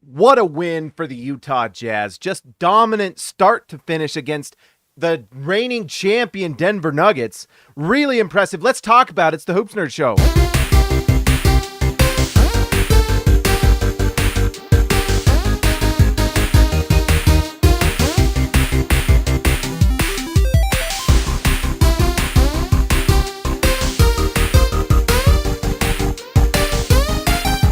What a win for the Utah Jazz. Just dominant start to finish against the reigning champion Denver Nuggets. Really impressive. Let's talk about it. It's the Hoops Nerd Show.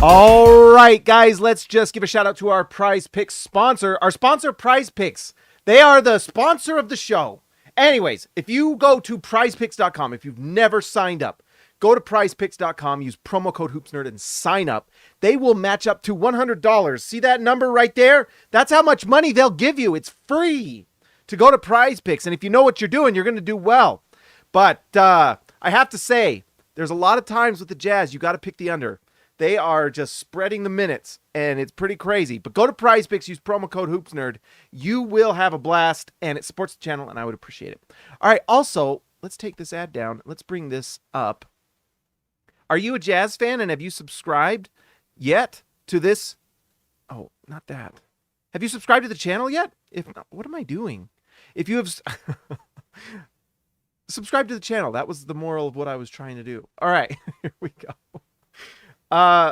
All right, guys, let's just give a shout out to our Prize Picks sponsor. Our sponsor, Prize Picks. They are the sponsor of the show. Anyways, if you go to prizepicks.com, if you've never signed up, go to prizepicks.com, use promo code HoopsNerd and sign up. They will match up to $100. See that number right there? That's how much money they'll give you. It's free to go to Prize Picks. And if you know what you're doing, you're going to do well. But I have to say, there's a lot of times with the Jazz, you got to pick the under. They are just spreading the minutes, and it's pretty crazy. But go to Prize Picks, use promo code HoopsNerd. You will have a blast, and it supports the channel, and I would appreciate it. All right, also, let's take this ad down. Let's bring this up. Are you a Jazz fan, and have you subscribed yet to this? Oh, not that. Have you subscribed to the channel yet? If not, what am I doing? If you have... subscribe to the channel. That was the moral of what I was trying to do. All right, here we go.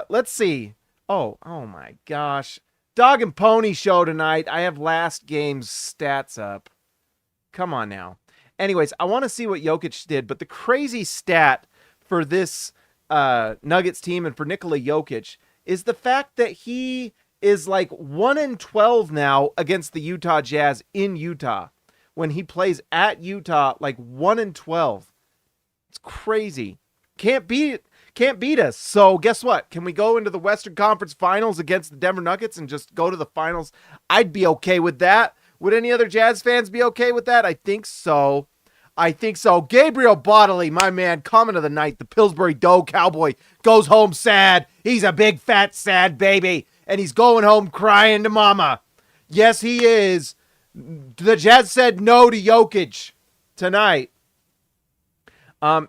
Let's see. Oh my gosh. Dog and Pony show tonight. I have last game's stats up. Come on now. Anyways, I want to see what Jokic did, but the crazy stat for this Nuggets team and for Nikola Jokic is the fact that he is like 1-12 now against the Utah Jazz in Utah. When he plays at Utah, like 1-12. It's crazy. Can't beat us. So guess what? Can we go into the Western Conference Finals against the Denver Nuggets and just go to the finals? I'd be okay with that. Would any other Jazz fans be okay with that? I think so. Gabriel Bodley, my man, comment of the night. The Pillsbury Doe Cowboy goes home sad. He's a big, fat, sad baby. And he's going home crying to mama. Yes, he is. The Jazz said no to Jokic tonight.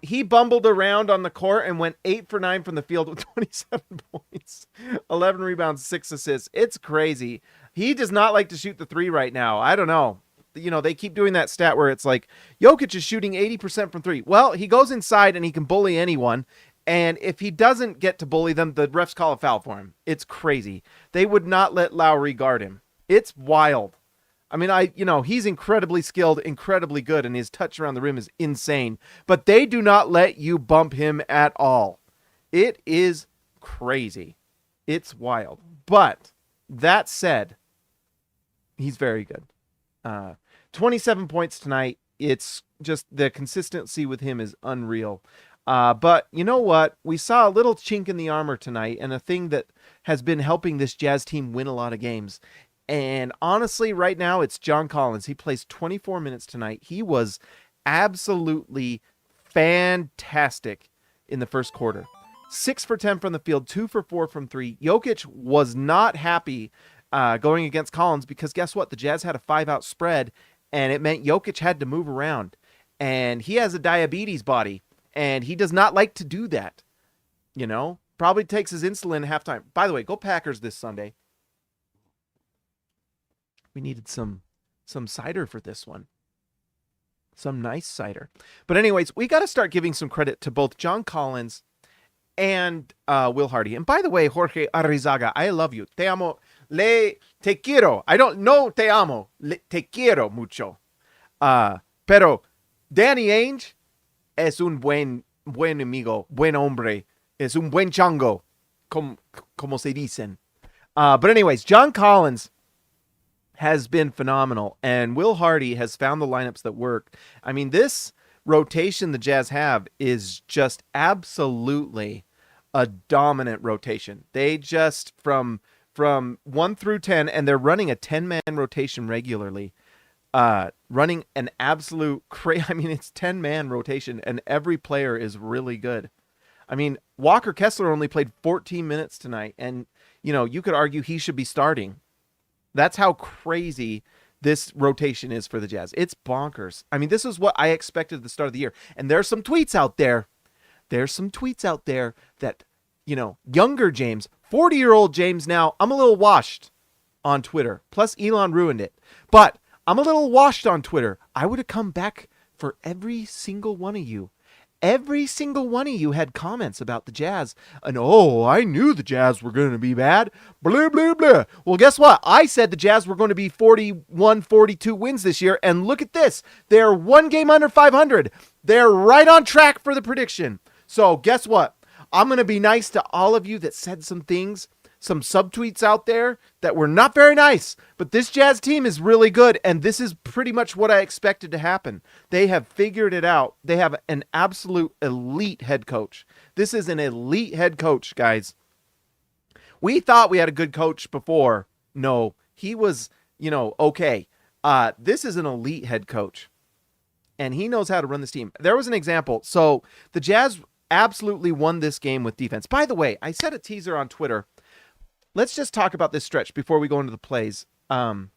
He bumbled around on the court and went 8 for 9 from the field with 27 points, 11 rebounds, 6 assists. It's crazy. He does not like to shoot the three right now. I don't know. You know, they keep doing that stat where it's like, Jokic is shooting 80% from three. Well, he goes inside and he can bully anyone. And if he doesn't get to bully them, the refs call a foul for him. It's crazy. They would not let Lauri guard him. It's wild. I mean, he's incredibly skilled, incredibly good, and his touch around the rim is insane. But they do not let you bump him at all. It is crazy. It's wild. But that said, he's very good. 27 points tonight. It's just the consistency with him is unreal. But you know what? We saw a little chink in the armor tonight, and a thing that has been helping this Jazz team win a lot of games. And honestly, right now, it's John Collins. He plays 24 minutes tonight. He was absolutely fantastic in the first quarter. 6 for 10 from the field, 2 for 4 from three. Jokic was not happy going against Collins because guess what? The Jazz had a 5-out spread, and it meant Jokic had to move around. And he has a diabetes body, and he does not like to do that. You know? Probably takes his insulin at halftime. By the way, go Packers this Sunday. We needed some cider for this one. Some nice cider. But anyways, we got to start giving some credit to both John Collins and Will Hardy. And by the way, Jorge Arrizaga, I love you. Te amo. Te quiero. I don't know te amo. Te quiero mucho. Pero Danny Ainge es un buen amigo, buen hombre. Es un buen chango, como se dicen. But anyways, John Collins has been phenomenal, and Will Hardy has found the lineups that work. I mean, this rotation the Jazz have is just absolutely a dominant rotation. They just, from 1 through 10, and they're running a 10-man rotation regularly, running an absolute I mean, it's 10-man rotation, and every player is really good. I mean, Walker Kessler only played 14 minutes tonight, and, you could argue he should be starting. That's how crazy this rotation is for the Jazz. It's bonkers. I mean, this is what I expected at the start of the year. And there's some tweets out there. That, younger James, 40-year-old James now, I'm a little washed. on Twitter. Plus, Elon ruined it. But I'm a little washed on Twitter. I would have come back for every single one of you. Every single one of you had comments about the Jazz. And, oh, I knew the Jazz were going to be bad. Blah, blah, blah. Well, guess what? I said the Jazz were going to be 41, 42 wins this year. And look at this. They're one game under 500. They're right on track for the prediction. So guess what? I'm going to be nice to all of you that said some things, some subtweets out there that were not very nice. But this Jazz team is really good, and this is pretty much what I expected to happen. They have figured it out. They have an absolute elite head coach. This is an elite head coach, guys. We thought we had a good coach before. No, he was, okay. This is an elite head coach, and he knows how to run this team. There was an example. So the Jazz absolutely won this game with defense. By the way, I set a teaser on Twitter. Let's just talk about this stretch before we go into the plays. Well,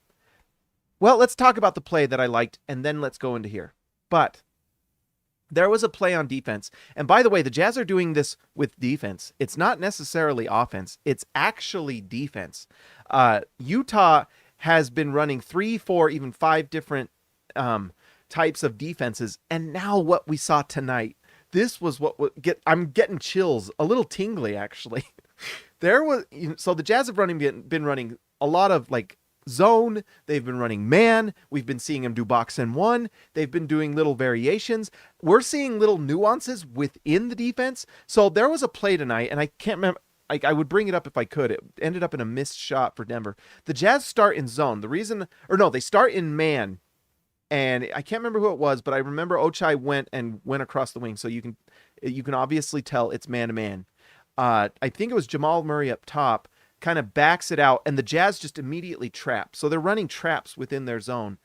let's talk about the play that I liked, and then let's go into here. But there was a play on defense. And by the way, the Jazz are doing this with defense. It's not necessarily offense. It's actually defense. Utah has been running 3, 4, even 5 different types of defenses. And now what we saw tonight, this was what would I'm getting chills, a little tingly actually. So the Jazz have been running a lot of like zone. They've been running man. We've been seeing them do box and one. They've been doing little variations. We're seeing little nuances within the defense. So there was a play tonight, and I can't remember. I would bring it up if I could. It ended up in a missed shot for Denver. The Jazz start in zone. They start in man. And I can't remember who it was, but I remember Ochai went across the wing. So you can obviously tell it's man to man. I think it was Jamal Murray up top, kind of backs it out, and the Jazz just immediately trap. So they're running traps within their zone,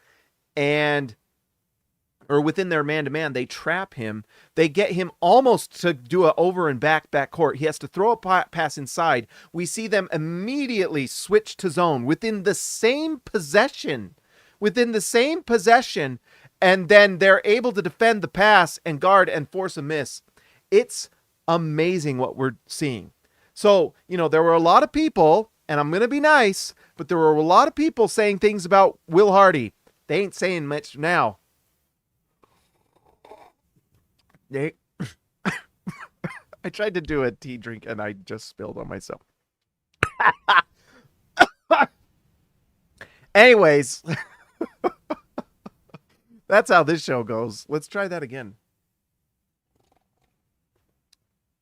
or within their man-to-man. They trap him. They get him almost to do a over and back court. He has to throw a pass inside. We see them immediately switch to zone within the same possession. And then they're able to defend the pass and guard and force a miss. It's amazing what we're seeing. So, there were a lot of people, and I'm going to be nice, but there were a lot of people saying things about Will Hardy. They ain't saying much now. I tried to do a tea drink, and I just spilled on myself. Anyways, that's how this show goes. Let's try that again.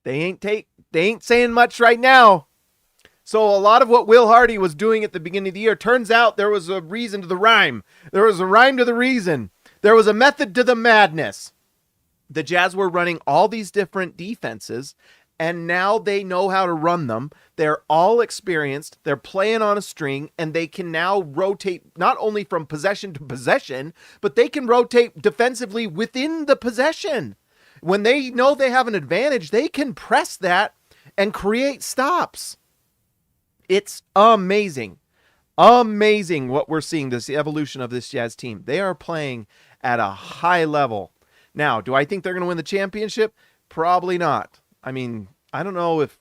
They ain't saying much right now. So a lot of what Will Hardy was doing at the beginning of the year, turns out there was a reason to the rhyme. There was a rhyme to the reason. There was a method to the madness. The Jazz were running all these different defenses, and now they know how to run them. They're all experienced. They're playing on a string, and they can now rotate not only from possession to possession, but they can rotate defensively within the possession. When they know they have an advantage, they can press that and create stops. It's amazing. Amazing what we're seeing, the evolution of this Jazz team. They are playing at a high level. Now, do I think they're going to win the championship? Probably not. I mean, I don't know if,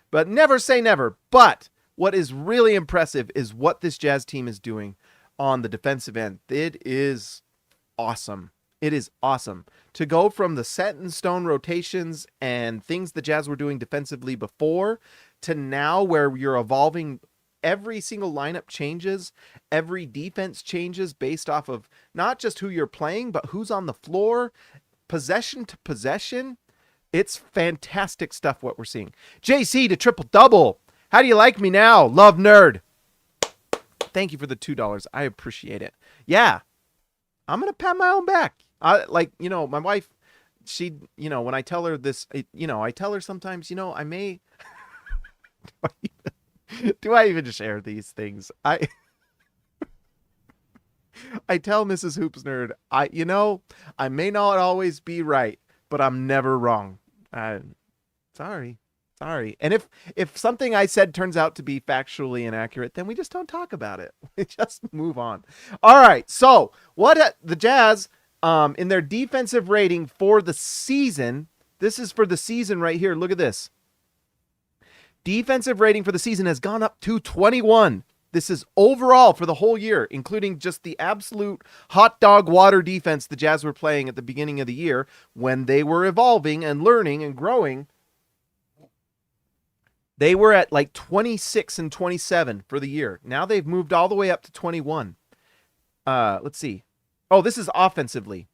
but never say never. But what is really impressive is what this Jazz team is doing on the defensive end. It is awesome. It is awesome to go from the set in stone rotations and things the Jazz were doing defensively before to now where you're evolving. Every single lineup changes. Every defense changes based off of not just who you're playing, but who's on the floor, possession to possession. It's fantastic stuff what we're seeing. JC to triple-double. How do you like me now? Love nerd. Thank you for the $2. I appreciate it. Yeah, I'm going to pat my own back. My wife, she, when I tell her this, I tell her sometimes, I may, do I even share these things? I tell Mrs. Hoops Nerd, I may not always be right, but I'm never wrong. Sorry. And if something I said turns out to be factually inaccurate, then we just don't talk about it. We just move on. All right. So the Jazz, in their defensive rating for the season, this is for the season right here. Look at this. Defensive rating for the season has gone up to 21. This is overall for the whole year, including just the absolute hot dog water defense the Jazz were playing at the beginning of the year when they were evolving and learning and growing. They were at like 26 and 27 for the year. Now they've moved all the way up to 21. Let's see. Oh, this is offensively.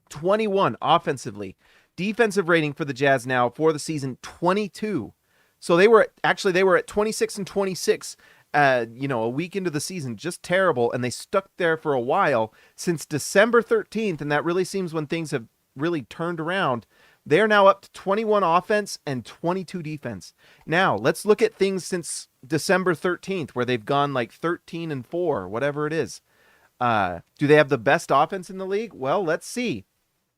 21 offensively. Defensive rating for the Jazz now for the season, 22. So they were at 26 and 26 a week into the season, just terrible, and they stuck there for a while since December 13th, and that really seems when things have really turned around. They're now up to 21 offense and 22 defense. Now, let's look at things since December 13th, where they've gone like 13 and 4, whatever it is. Do they have the best offense in the league? Well, let's see.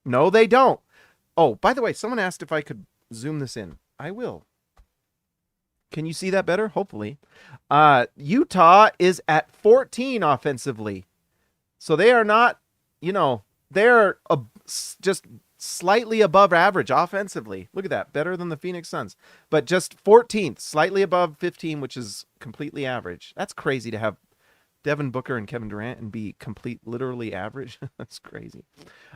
No, they don't. Oh, by the way, someone asked if I could zoom this in. I will. Can you see that better? Hopefully. Utah is at 14 offensively. So they are not, they're just slightly above average offensively. Look at that. Better than the Phoenix Suns. But just 14th, slightly above 15, which is completely average. That's crazy to have Devin Booker and Kevin Durant and be literally average. That's crazy.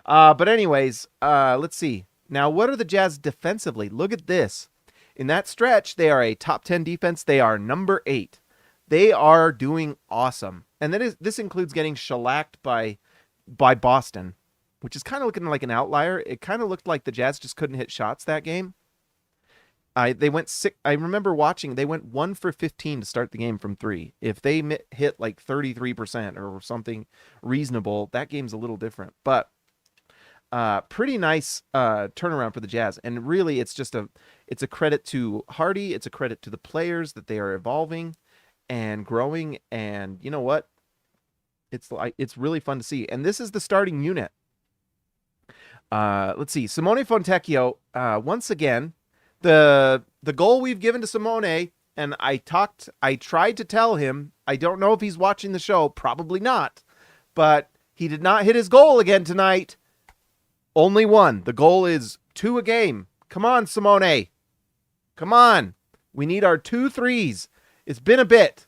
But anyways, let's see. Now, what are the Jazz defensively? Look at this. In that stretch, they are a top 10 defense. They are number 8. They are doing awesome. And this includes getting shellacked by Boston, which is kind of looking like an outlier. It kind of looked like the Jazz just couldn't hit shots that game. They went 6. I remember watching. They went 1 for 15 to start the game from 3. If they hit like 33% or something reasonable, that game's a little different. But pretty nice turnaround for the Jazz. And really, it's a credit to Hardy. It's a credit to the players that they are evolving and growing. And you know what? It's really fun to see. And this is the starting unit. Let's see. Simone Fontecchio, once again, the goal we've given to Simone, and I tried to tell him, I don't know if he's watching the show, probably not, but he did not hit his goal again tonight. Only one. The goal is 2 a game. Come on, Simone. Come on. We need our 2 threes. It's been a bit.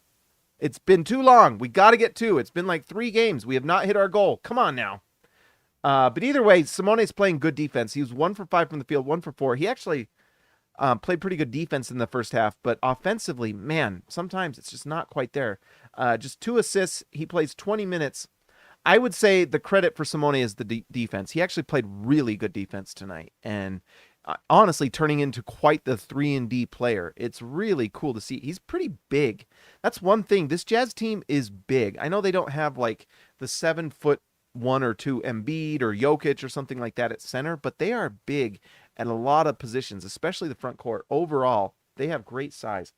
It's been too long. We got to get 2. It's been like 3 games. We have not hit our goal. Come on now. But either way, Simone's playing good defense. He was 1 for 5 from the field, 1 for 4. He actually played pretty good defense in the first half, but offensively, man, sometimes it's just not quite there. Just 2 assists. He plays 20 minutes. I would say the credit for Simone is the defense. He actually played really good defense tonight, and honestly turning into quite the 3-and-D player. It's really cool to see. He's pretty big. That's one thing. This Jazz team is big. I know they don't have like the 7'1" or 2 Embiid or Jokic or something like that at center, but they are big at a lot of positions, especially the front court. Overall, they have great size.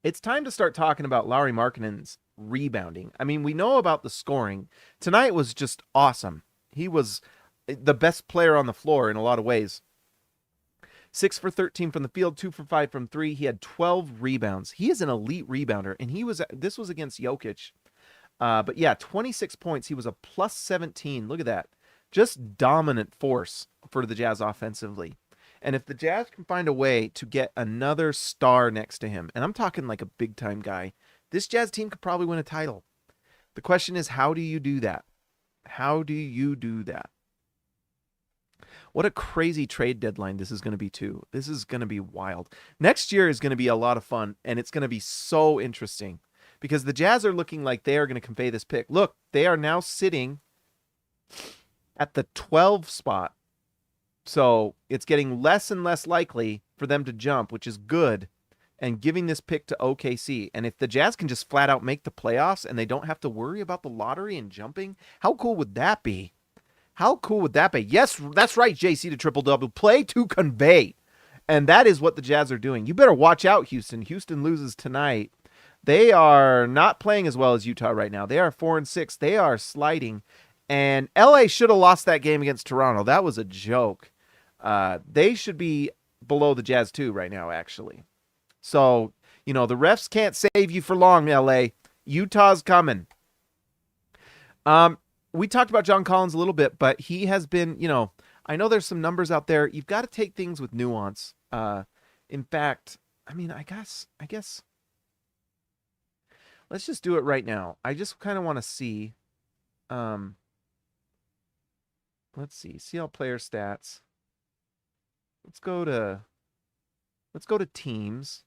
It's time to start talking about Lauri Markkanen's rebounding. I mean, we know about the scoring. Tonight was just awesome. He was the best player on the floor in a lot of ways. 6 for 13 from the field, 2 for 5 from 3. He had 12 rebounds. He is an elite rebounder, and this was against Jokic. But yeah, 26 points. He was a plus 17. Look at that. Just dominant force for the Jazz offensively. And if the Jazz can find a way to get another star next to him, and I'm talking like a big-time guy, this Jazz team could probably win a title. The question is, how do you do that? How do you do that? What a crazy trade deadline this is going to be, too. This is going to be wild. Next year is going to be a lot of fun, and it's going to be so interesting because the Jazz are looking like they are going to convey this pick. Look, they are now sitting at the 12 spot. So it's getting less and less likely for them to jump, which is good, and giving this pick to OKC. And if the Jazz can just flat out make the playoffs and they don't have to worry about the lottery and jumping, how cool would that be? How cool would that be? Yes, that's right, JC to triple-double. Play to convey. And that is what the Jazz are doing. You better watch out, Houston. Houston loses tonight. They are not playing as well as Utah right now. They are 4-6. They are sliding. And LA should have lost that game against Toronto. That was a joke. They should be below the Jazz too right now, actually. So, the refs can't save you for long, LA. Utah's coming. We talked about John Collins a little bit, but he has been, I know there's some numbers out there. You've got to take things with nuance. In fact, I mean, I guess let's just do it right now. I just kind of want to see. Um, let's see. See all player stats. Let's go to teams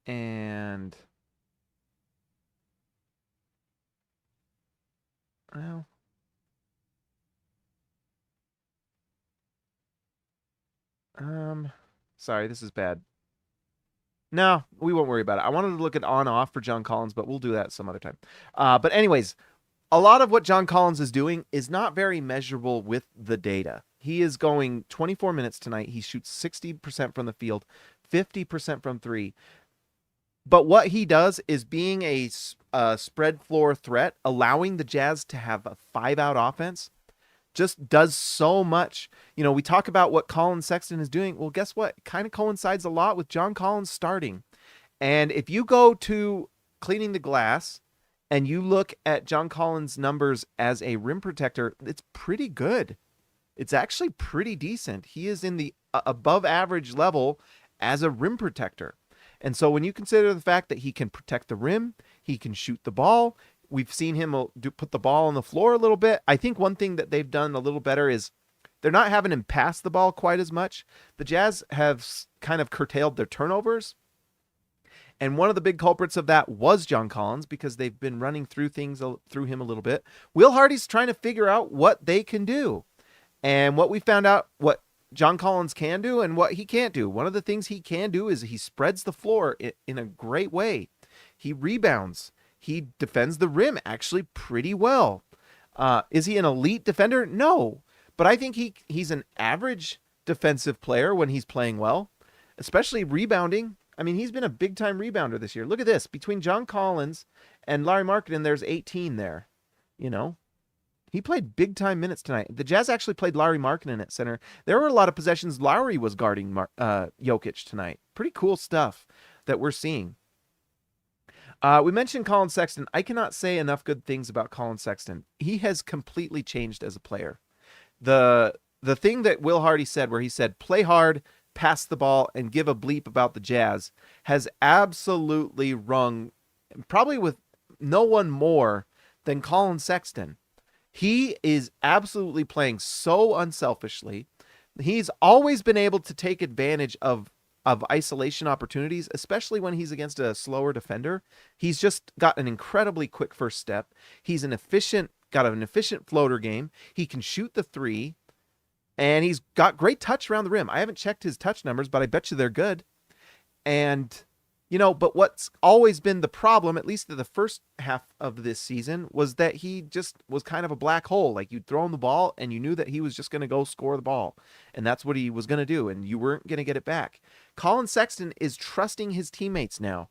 and well, sorry, this is bad. No, we won't worry about it. I wanted to look at on-off for John Collins, but we'll do that some other time. But anyways, a lot of what John Collins is doing is not very measurable with the data. He is going 24 minutes tonight. He shoots 60% from the field, 50% from three. But what he does is being a spread floor threat, allowing the Jazz to have a 5-out offense, just does so much. You know, we talk about what Colin Sexton is doing. Well, guess what? It kind of coincides a lot with John Collins starting. And if you go to cleaning the glass and you look at John Collins' numbers as a rim protector, it's pretty good. It's actually pretty decent. He is in the above average level as a rim protector. And so when you consider the fact that he can protect the rim, he can shoot the ball, we've seen him put the ball on the floor a little bit. I think one thing that they've done a little better is they're not having him pass the ball quite as much. The Jazz have kind of curtailed their turnovers. And one of the big culprits of that was John Collins, because they've been running through things through him a little bit. Will Hardy's trying to figure out what they can do. And what we found out, what John Collins can do and what he can't do. One of the things he can do is he spreads the floor in a great way. He rebounds. He defends the rim actually pretty well. Is he an elite defender? No. But I think he's an average defensive player when he's playing well, especially rebounding. I mean, he's been a big-time rebounder this year. Look at this. Between John Collins and Lauri Markkanen, there's 18 there. You know? He played big-time minutes tonight. The Jazz actually played Lauri Markkanen at center. There were a lot of possessions Lauri was guarding Jokic tonight. Pretty cool stuff that we're seeing. We mentioned Colin Sexton. I cannot say enough good things about Colin Sexton. He has completely changed as a player. The thing that Will Hardy said, where he said, play hard, pass the ball, and give a bleep about the Jazz, has absolutely rung, probably with no one more than Colin Sexton. He is absolutely playing so unselfishly. He's always been able to take advantage of isolation opportunities, especially when he's against a slower defender. He's just got an incredibly quick first step. He's got an efficient floater game. He can shoot the three, and he's got great touch around the rim. I haven't checked his touch numbers, but I bet you they're good. And you know, but what's always been the problem, at least the first half of this season, was that he just was kind of a black hole. Like, you'd throw him the ball and you knew that he was just going to go score the ball. And that's what he was going to do. And you weren't going to get it back. Colin Sexton is trusting his teammates now.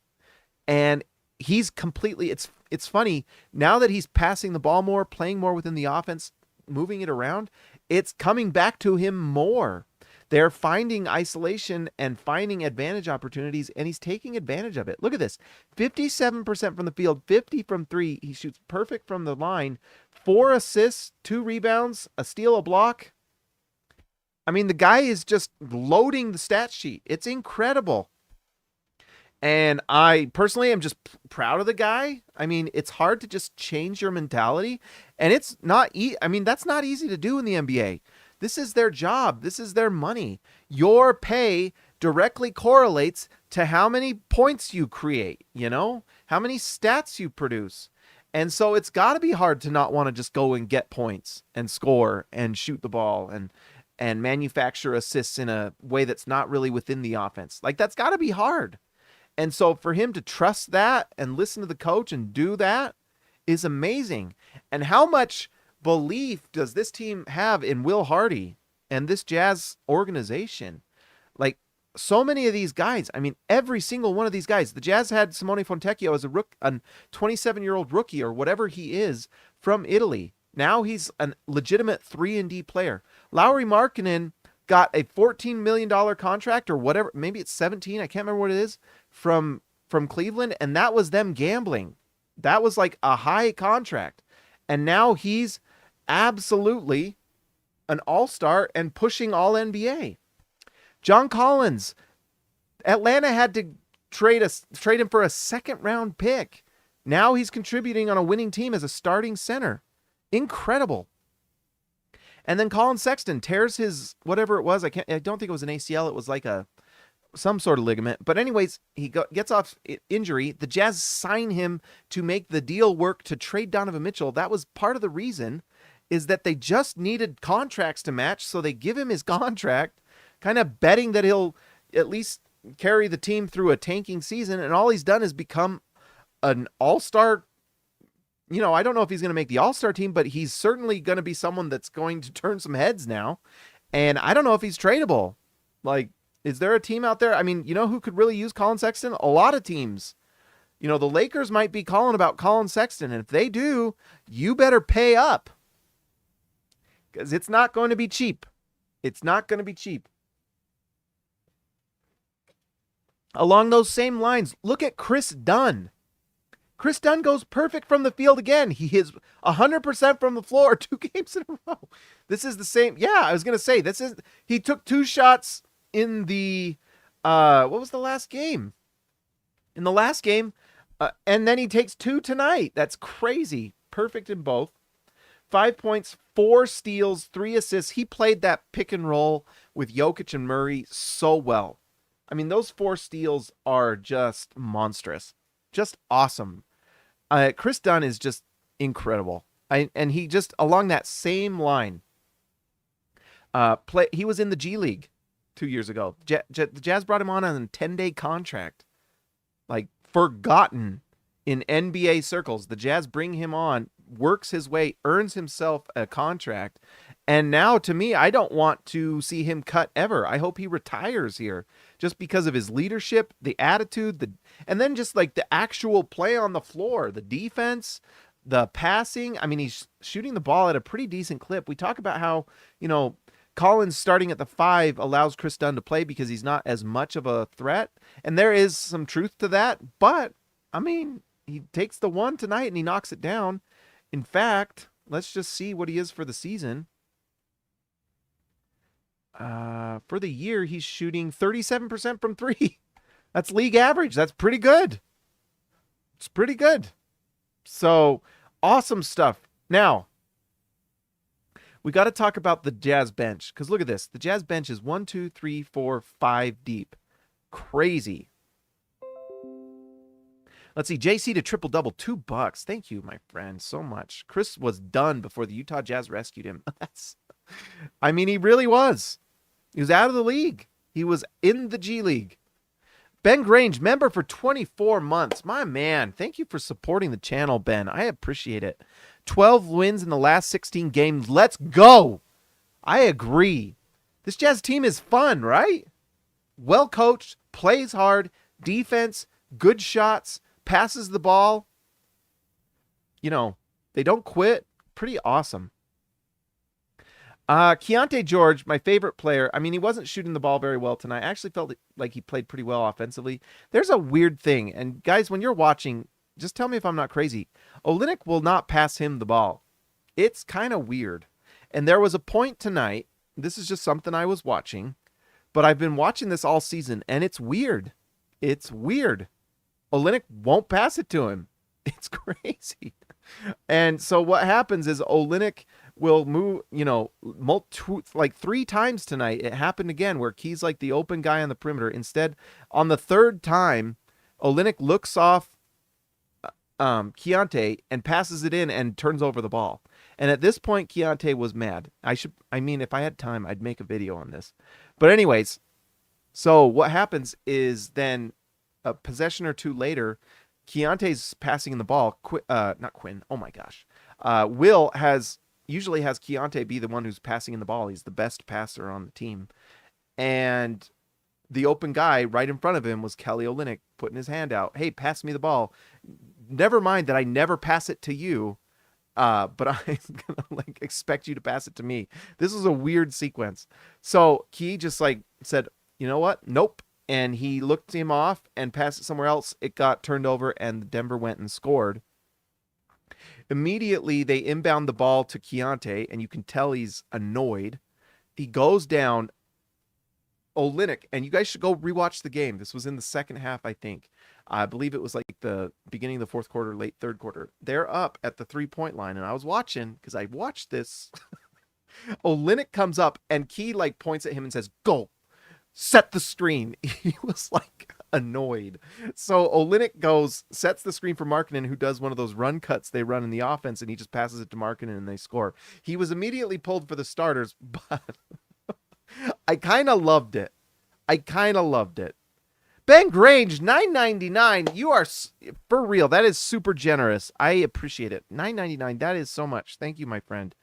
And he's completely, it's funny, now that he's passing the ball more, playing more within the offense, moving it around, it's coming back to him more. They're finding isolation and finding advantage opportunities, and he's taking advantage of it. Look at this. 57% from the field, 50 from three. He shoots perfect from the line. 4 assists, 2 rebounds, a steal, a block. I mean, the guy is just loading the stat sheet. It's incredible. And I personally am just proud of the guy. I mean, it's hard to just change your mentality. And it's not I mean, that's not easy to do in the NBA. This is their job. This is their money. Your pay directly correlates to how many points you create, you know, how many stats you produce. And so it's got to be hard to not want to just go and get points and score and shoot the ball and manufacture assists in a way that's not really within the offense. Like, that's got to be hard. And so for him to trust that and listen to the coach and do that is amazing. And how much belief does this team have in Will Hardy and this Jazz organization? Like, so many of these guys, I mean, every single one of these guys, the Jazz had Simone Fontecchio as a 27-year-old rookie or whatever he is from Italy. Now he's a legitimate 3-and-D player. Lauri Markkanen got a $14 million contract or whatever, maybe it's 17, I can't remember what it is, from Cleveland, and that was them gambling. That was like a high contract. And now he's absolutely an all-star and pushing all NBA. John Collins, Atlanta had to trade him for a second-round pick. Now he's contributing on a winning team as a starting center. Incredible. And then Colin Sexton tears his whatever it was. I don't think it was an ACL. It was like some sort of ligament. But anyways, he gets off injury. The Jazz sign him to make the deal work to trade Donovan Mitchell. That was part of the reason, is that they just needed contracts to match. So they give him his contract, kind of betting that he'll at least carry the team through a tanking season. And all he's done is become an all-star. I don't know if he's going to make the all-star team, but he's certainly going to be someone that's going to turn some heads now. And I don't know if he's tradable. Like, is there a team out there? I mean, who could really use Colin Sexton? A lot of teams. The Lakers might be calling about Colin Sexton. And if they do, you better pay up. Because it's not going to be cheap. It's not going to be cheap. Along those same lines, look at Chris Dunn. Chris Dunn goes perfect from the field again. He is 100% from the floor 2 games in a row. This is the same. Yeah, I was going to say, he took 2 shots in the, what was the last game? In the last game, and then he takes 2 tonight. That's crazy. Perfect in both. 5 points, 4 steals, 3 assists. He played that pick and roll with Jokic and Murray so well. I mean, those 4 steals are just monstrous. Just awesome. Chris Dunn is just incredible. And he just, along that same line, he was in the G League 2 years ago. The Jazz brought him on a 10-day contract. Like, forgotten in NBA circles. The Jazz bring him on, works his way, earns himself a contract. And now, to me, I don't want to see him cut ever. I hope he retires here just because of his leadership, the attitude, and then just like the actual play on the floor, the defense, the passing. I mean, he's shooting the ball at a pretty decent clip. We talk about how, Collins starting at the 5 allows Chris Dunn to play because he's not as much of a threat. And there is some truth to that. But, I mean, he takes the 1 tonight and he knocks it down. In fact, let's just see what he is for the season. For the year, he's shooting 37% from 3. That's league average. That's pretty good. It's pretty good. So, awesome stuff. Now, we got to talk about the Jazz bench, because look at this. The Jazz bench is 1, 2, 3, 4, 5 deep. Crazy. Let's see. JC to triple-double, $2. Thank you, my friend, so much. Chris was done before the Utah Jazz rescued him. He really was. He was out of the league. He was in the G League. Ben Grange, member for 24 months. My man, thank you for supporting the channel, Ben. I appreciate it. 12 wins in the last 16 games. Let's go. I agree. This Jazz team is fun, right? Well coached, plays hard, defense, good shots, passes the ball. They don't quit. Pretty awesome. Keontae George, my favorite player. He wasn't shooting the ball very well tonight. I actually felt like he played pretty well offensively. There's a weird thing. And guys, when you're watching, just tell me if I'm not crazy. Olynyk will not pass him the ball. It's kind of weird. And there was a point tonight. This is just something I was watching. But I've been watching this all season. And it's weird. It's weird. Olynyk won't pass it to him. It's crazy. And so what happens is Olynyk will move, like 3 times tonight. It happened again where Key's like the open guy on the perimeter. Instead, on the 3rd time, Olynyk looks off Keontae and passes it in and turns over the ball. And at this point, Keontae was mad. If I had time, I'd make a video on this. But anyways, so what happens is then a possession or 2 later, Keontae's passing the ball. Not Quinn. Oh my gosh. Will usually has Keontae be the one who's passing in the ball. He's the best passer on the team. And the open guy right in front of him was Kelly Olynyk putting his hand out. Hey, pass me the ball. Never mind that I never pass it to you, but I'm going to expect you to pass it to me. This is a weird sequence. So Key just said, you know what? Nope. And he looked him off and passed it somewhere else. It got turned over and Denver went and scored. Immediately, they inbound the ball to Keontae, and you can tell he's annoyed. He goes down. Olynyk, and you guys should go rewatch the game. This was in the second half, I think. I believe it was like the beginning of the fourth quarter, late third quarter. They're up at the 3-point line, and I was watching because I watched this. Olynyk comes up, and Key like points at him and says, "Go, set the screen." He was like annoyed. So Olynyk goes, sets the screen for Markkanen, who does one of those run cuts they run in the offense, and he just passes it to Markkanen, and they score. He was immediately pulled for the starters, but I kind of loved it. Ben Grange, $9.99. You are for real. That is super generous. I appreciate it. $9.99. That is so much. Thank you, my friend.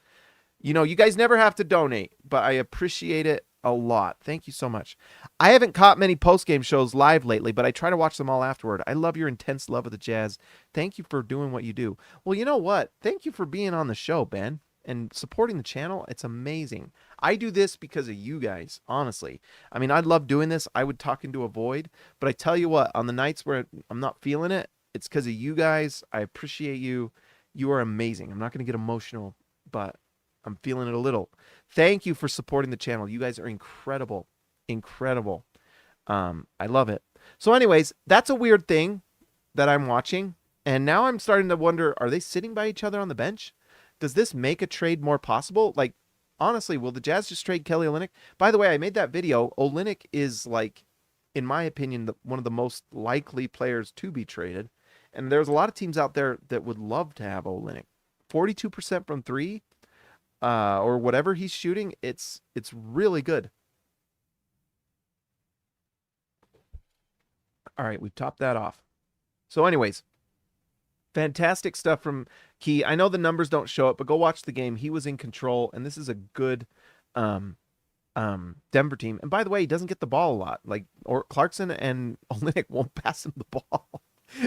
You know, you guys never have to donate, but I appreciate it a lot. Thank you so much. I haven't caught many post-game shows live lately, but I try to watch them all afterward. I love your intense love of the Jazz. Thank you for doing what you do. Well, you know what? Thank you for being on the show, Ben, and supporting the channel. It's amazing. I do this because of you guys, honestly. I mean, I love doing this. I would talk into a void, but I tell you what, on the nights where I'm not feeling it, it's because of you guys. I appreciate you. You are amazing. I'm not going to get emotional, but I'm feeling it a little. Thank you for supporting the channel. You guys are incredible. Incredible. I love it. So anyways, that's a weird thing that I'm watching. And now I'm starting to wonder, are they sitting by each other on the bench? Does this make a trade more possible? Like, honestly, will the Jazz just trade Kelly Olynyk? By the way, I made that video. Olynyk is, like, in my opinion, one of the most likely players to be traded. And there's a lot of teams out there that would love to have Olynyk. 42% from three, or whatever he's shooting, it's really good. All right, we've topped that off. So anyways, fantastic stuff from Key. I know the numbers don't show it, but go watch the game. He was in control, and this is a good Denver team. And by the way, he doesn't get the ball a lot. Like, or Clarkson and Olynyk won't pass him the ball.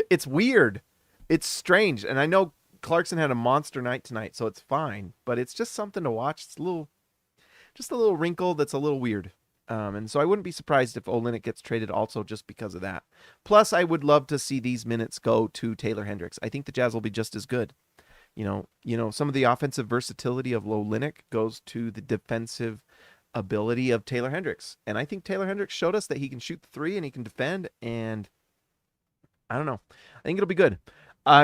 It's weird. It's strange. And I know Clarkson had a monster night tonight, so it's fine. But it's just something to watch. It's just a little wrinkle that's a little weird. And so I wouldn't be surprised if Olynyk gets traded also just because of that. Plus, I would love to see these minutes go to Taylor Hendricks. I think the Jazz will be just as good. You know, some of the offensive versatility of Olynyk goes to the defensive ability of Taylor Hendricks. And I think Taylor Hendricks showed us that he can shoot the three and he can defend. And I don't know. I think it'll be good.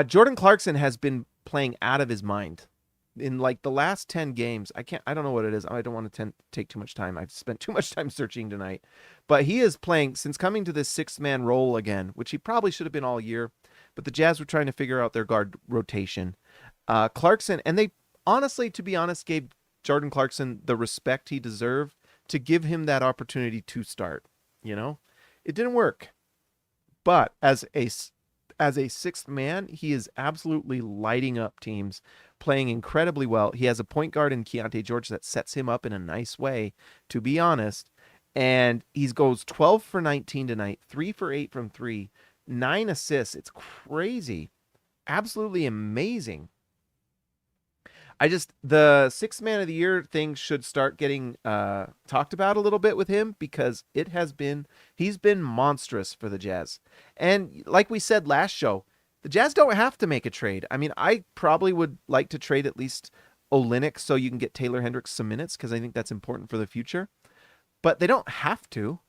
Jordan Clarkson has been playing out of his mind. In like the last 10 games, I don't know what it is. I don't want to take too much time. I've spent too much time searching tonight. But he is playing, since coming to this sixth-man role again, which he probably should have been all year. But the Jazz were trying to figure out their guard rotation. Clarkson, and they honestly, to be honest, gave Jordan Clarkson the respect he deserved to give him that opportunity to start. You know, it didn't work. But as a sixth man, he is absolutely lighting up teams, playing incredibly well. He has a point guard in Keontae George that sets him up in a nice way, to be honest. And he goes 12 for 19 tonight, 3 for 8 from 3, 9 assists. It's crazy. Absolutely amazing. The sixth man of the year thing should start getting talked about a little bit with him, because he's been monstrous for the Jazz. And like we said last show, the Jazz don't have to make a trade. I mean, I probably would like to trade at least Olynyk so you can get Taylor Hendricks some minutes, because I think that's important for the future. But they don't have to.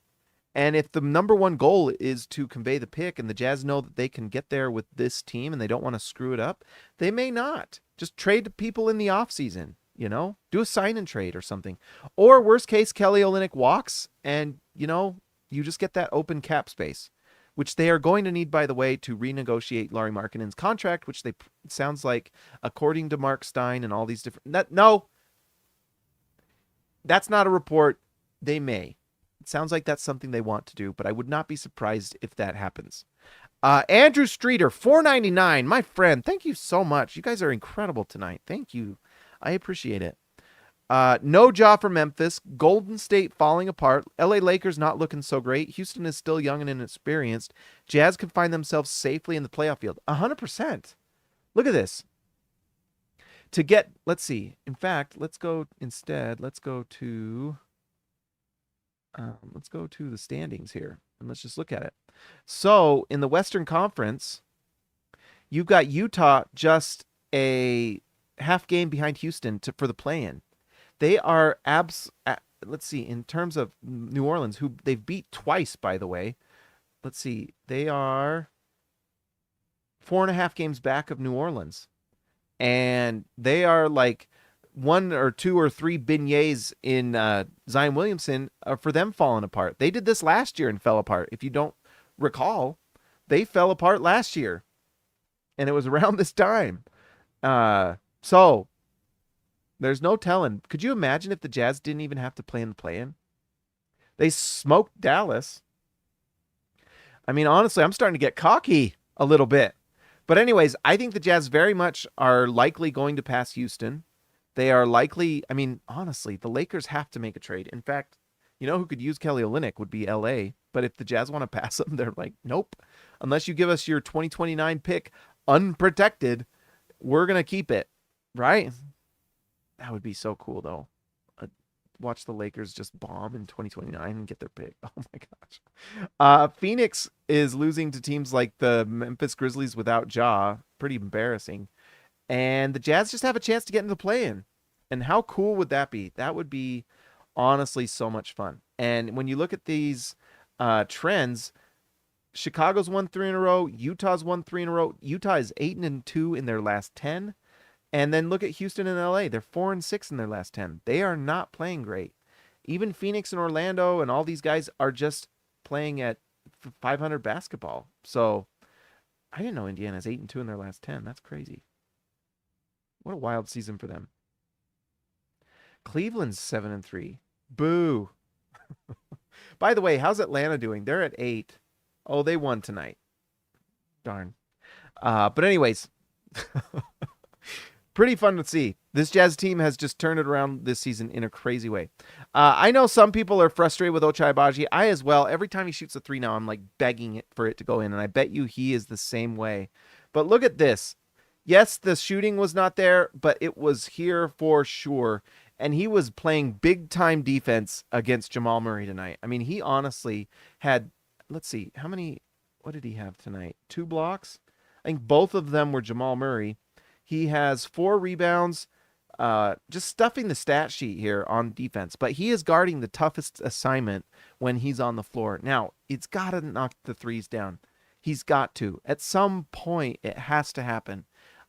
And if the number one goal is to convey the pick, and the Jazz know that they can get there with this team and they don't want to screw it up, they may not. Just trade people in the offseason, you know? Do a sign and trade or something. Or worst case, Kelly Olynyk walks and, you know, you just get that open cap space, which they are going to need, by the way, to renegotiate Lauri Markkanen's contract, which it sounds like, according to Mark Stein and all these different... No! That's not a report. They may. It sounds like that's something they want to do, but I would not be surprised if that happens. Andrew Streeter, $4.99. My friend, thank you so much. You guys are incredible tonight. Thank you. I appreciate it. No jaw for Memphis. Golden State falling apart. LA Lakers not looking so great. Houston is still young and inexperienced. Jazz can find themselves safely in the playoff field. 100%. Look at this. Let's see. In fact, let's go to the standings here, and let's just look at it. So in the Western Conference, you've got Utah just a half game behind Houston for the play-in. They are let's see, in terms of New Orleans, who they've beat twice, by the way. Let's see, they are 4.5 games back of New Orleans, and they are like one or two or three beignets in Zion Williamson for them falling apart. They did this last year and fell apart. If you don't recall, they fell apart last year, and it was around this time. So there's no telling. Could you imagine if the Jazz didn't even have to play in the play-in? They smoked Dallas. I mean, honestly, I'm starting to get cocky a little bit. But anyways, I think the Jazz very much are likely going to pass Houston. They are likely, I mean, honestly, the Lakers have to make a trade. In fact, you know who could use Kelly Olynyk would be LA. But if the Jazz want to pass them, they're like, nope. Unless you give us your 2029 pick unprotected, we're going to keep it. Right? That would be so cool, though. Watch the Lakers just bomb in 2029 and get their pick. Oh, my gosh. Phoenix is losing to teams like the Memphis Grizzlies without Ja. Pretty embarrassing. And the Jazz just have a chance to get into the play-in. And how cool would that be? That would be honestly so much fun. And when you look at these trends, Chicago's won 3 in a row. Utah's won 3 in a row. Utah is 8-2 in their last 10. And then look at Houston and LA. They're 4-6 in their last 10. They are not playing great. Even Phoenix and Orlando and all these guys are just playing at 500 basketball. So I didn't know Indiana's 8-2 in their last 10. That's crazy. What a wild season for them. Cleveland's 7-3. Boo. By the way, how's Atlanta doing? They're at 8. Oh, they won tonight. Darn. But anyways, pretty fun to see. This Jazz team has just turned it around this season in a crazy way. I know some people are frustrated with Ochai Agbaji. I as well. Every time he shoots a 3 now, I'm like begging it for it to go in, and I bet you he is the same way. But look at this. Yes, the shooting was not there, but it was here for sure. And he was playing big-time defense against Jamal Murray tonight. I mean, he honestly had, let's see, what did he have tonight? 2 blocks? I think both of them were Jamal Murray. He has 4 rebounds, just stuffing the stat sheet here on defense. But he is guarding the toughest assignment when he's on the floor. Now, it's got to knock the threes down. He's got to. At some point, it has to happen.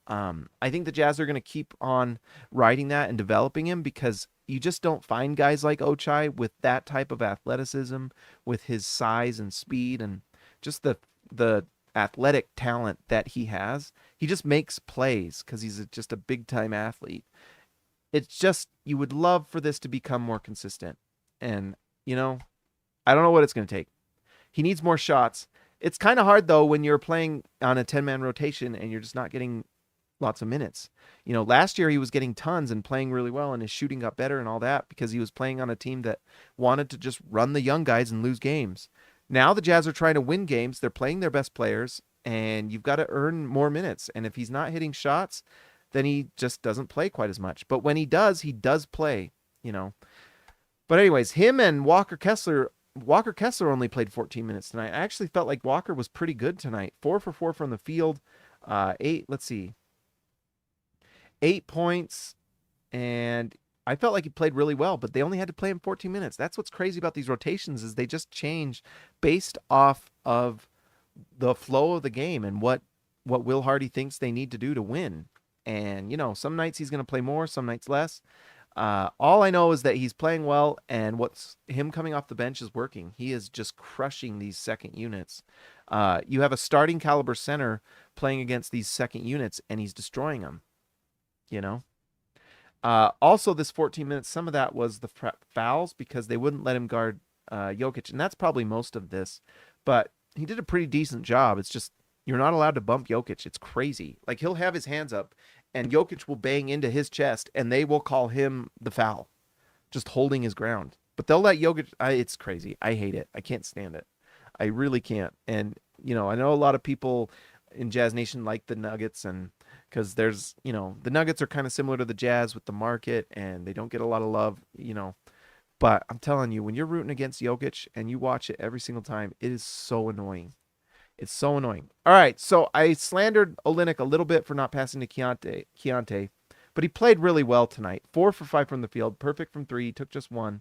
I think the Jazz are going to keep on riding that and developing him because you just don't find guys like Ochai with that type of athleticism, with his size and speed and just the athletic talent that he has. He just makes plays because he's just a big-time athlete. It's just, you would love for this to become more consistent. And, I don't know what it's going to take. He needs more shots. It's kind of hard, though, when you're playing on a 10-man rotation and you're just not getting lots of minutes. Last year he was getting tons and playing really well, and his shooting got better and all that because he was playing on a team that wanted to just run the young guys and lose games. Now the Jazz are trying to win games. They're playing their best players, and you've got to earn more minutes. And if he's not hitting shots, then he just doesn't play quite as much. But when he does play, But anyways, him and Walker Kessler only played 14 minutes tonight. I actually felt like Walker was pretty good tonight. 4 for 4 from the field. 8 points, and I felt like he played really well, but they only had to play him 14 minutes. That's what's crazy about these rotations is they just change based off of the flow of the game and what Will Hardy thinks they need to do to win. And, some nights he's going to play more, some nights less. All I know is that he's playing well, and what's him coming off the bench is working. He is just crushing these second units. You have a starting caliber center playing against these second units, and he's destroying them. Also this 14 minutes, some of that was the fouls because they wouldn't let him guard Jokic, and that's probably most of this, but he did a pretty decent job. It's just, you're not allowed to bump Jokic. It's crazy. Like, he'll have his hands up and Jokic will bang into his chest and they will call him the foul, just holding his ground, but they'll let Jokic. It's crazy. I hate it. I can't stand it. I really can't. And I know a lot of people in Jazz Nation like the Nuggets, and because there's, the Nuggets are kind of similar to the Jazz with the market, and they don't get a lot of love, But I'm telling you, when you're rooting against Jokic and you watch it every single time, it is so annoying. It's so annoying. All right, so I slandered Olynyk a little bit for not passing to Keontae, but he played really well tonight. 4 for 5 from the field, perfect from 3, took just 1.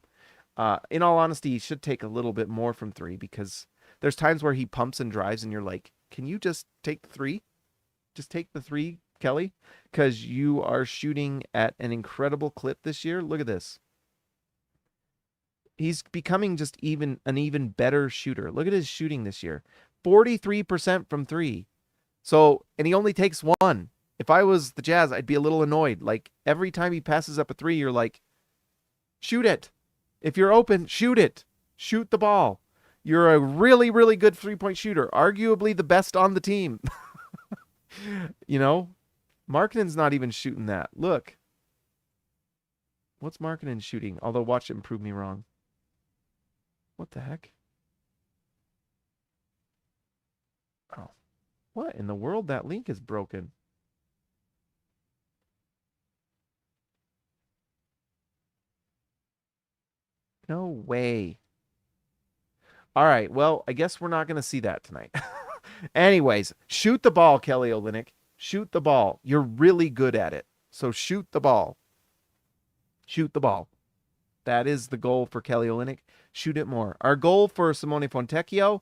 In all honesty, he should take a little bit more from 3 because there's times where he pumps and drives and you're like, can you just take the 3? Just take the 3, Kelly, because you are shooting at an incredible clip this year. Look at this. He's becoming just an even better shooter. Look at his shooting this year. 43% from 3. So, and he only takes 1. If I was the Jazz, I'd be a little annoyed. Like, every time he passes up a 3, you're like, shoot it. If you're open, shoot it. Shoot the ball. You're a really, really good three-point shooter. Arguably the best on the team. You know? Markkanen's not even shooting that. Look. What's Markkanen shooting? Although, watch him prove me wrong. What the heck? Oh. What in the world? That link is broken. No way. All right, well, I guess we're not going to see that tonight. Anyways, shoot the ball, Kelly Olynyk. Shoot the ball. You're really good at it. So shoot the ball. Shoot the ball. That is the goal for Kelly Olynyk. Shoot it more. Our goal for Simone Fontecchio,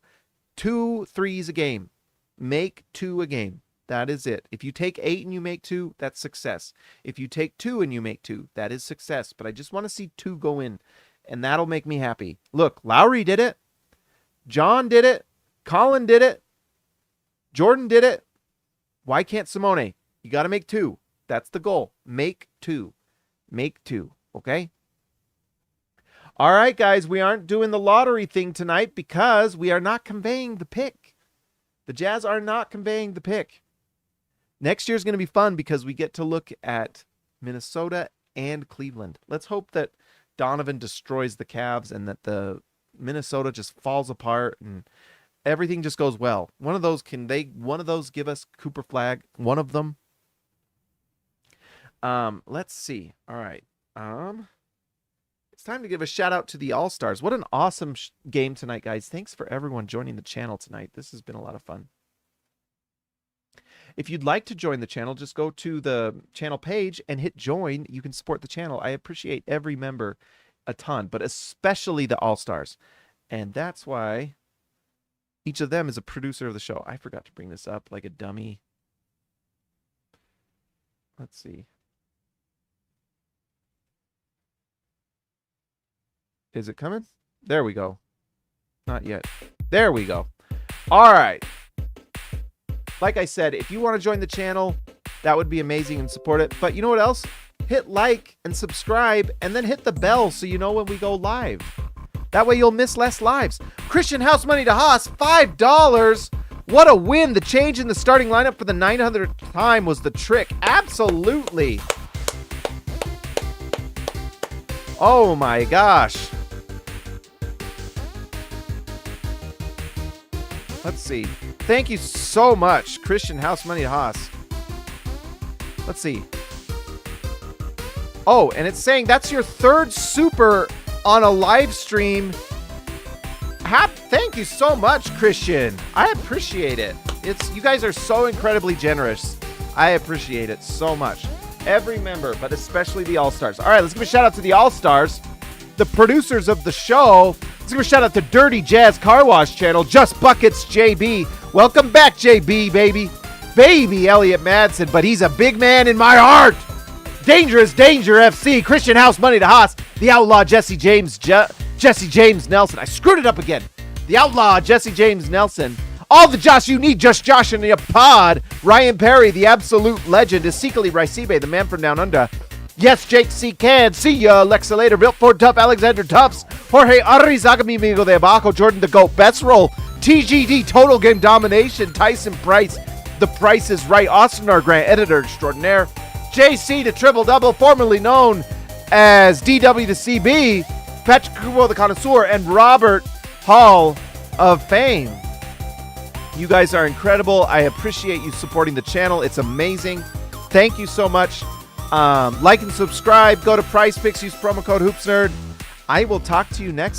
2 threes a game. Make 2 a game. That is it. If you take 8 and you make 2, that's success. If you take 2 and you make 2, that is success. But I just want to see 2 go in, and that'll make me happy. Look, Lauri did it. John did it. Colin did it. Jordan did it. Why can't Simone? You got to make 2. That's the goal. Make 2. Make 2. Okay? All right, guys. We aren't doing the lottery thing tonight because we are not conveying the pick. The Jazz are not conveying the pick. Next year's going to be fun because we get to look at Minnesota and Cleveland. Let's hope that Donovan destroys the Cavs and that the Minnesota just falls apart and everything just goes well. One of those give us Cooper Flag? One of them. Let's see. All right. It's time to give a shout out to the All-Stars. What an awesome game tonight, guys. Thanks for everyone joining the channel tonight. This has been a lot of fun. If you'd like to join the channel, just go to the channel page and hit join. You can support the channel. I appreciate every member a ton, but especially the All-Stars. And that's why each of them is a producer of the show. I forgot to bring this up like a dummy. Let's see. Is it coming? There we go. Not yet. There we go. All right. Like I said, if you want to join the channel, that would be amazing and support it. But you know what else? Hit like and subscribe and then hit the bell so you know when we go live. That way you'll miss less lives. Christian House Money to Haas, $5. What a win. The change in the starting lineup for the 900th time was the trick. Absolutely. Oh my gosh. Let's see. Thank you so much, Christian House Money to Haas. Let's see. Oh, and it's saying that's your 3rd super on a live stream. Thank you so much, Christian. I appreciate it. You guys are so incredibly generous. I appreciate it so much. Every member, but especially the All-Stars. All right, let's give a shout out to the All-Stars, the producers of the show. Let's give a shout out to Dirty Jazz Car Wash Channel, Just Buckets JB. Welcome back, JB, baby. Baby Elliot Madsen, but he's a big man in my heart. Dangerous Danger FC, Christian House Money to Haas, the Outlaw Jesse James Nelson. I screwed it up again. The Outlaw Jesse James Nelson. All the Josh you need, just Josh in your pod. Ryan Perry, the absolute legend. Ezekiel Raisibe, the man from down under. Yes, Jake C. Can. See ya. Alexa Later, Built Ford Tough, Alexander Tufts. Jorge Arrizaga, mi amigo de abajo. Jordan the Goat, Best Roll. TGD, Total Game Domination. Tyson Price, The Price is Right. Austin R. Grant, Editor Extraordinaire. JC, the Triple Double, formerly known as DW to CB. Patrick Kubo, the Connoisseur. And Robert Hall of Fame. You guys are incredible. I appreciate you supporting the channel. It's amazing. Thank you so much. Like and subscribe. Go to Prize Picks. Use promo code HoopsNerd. I will talk to you next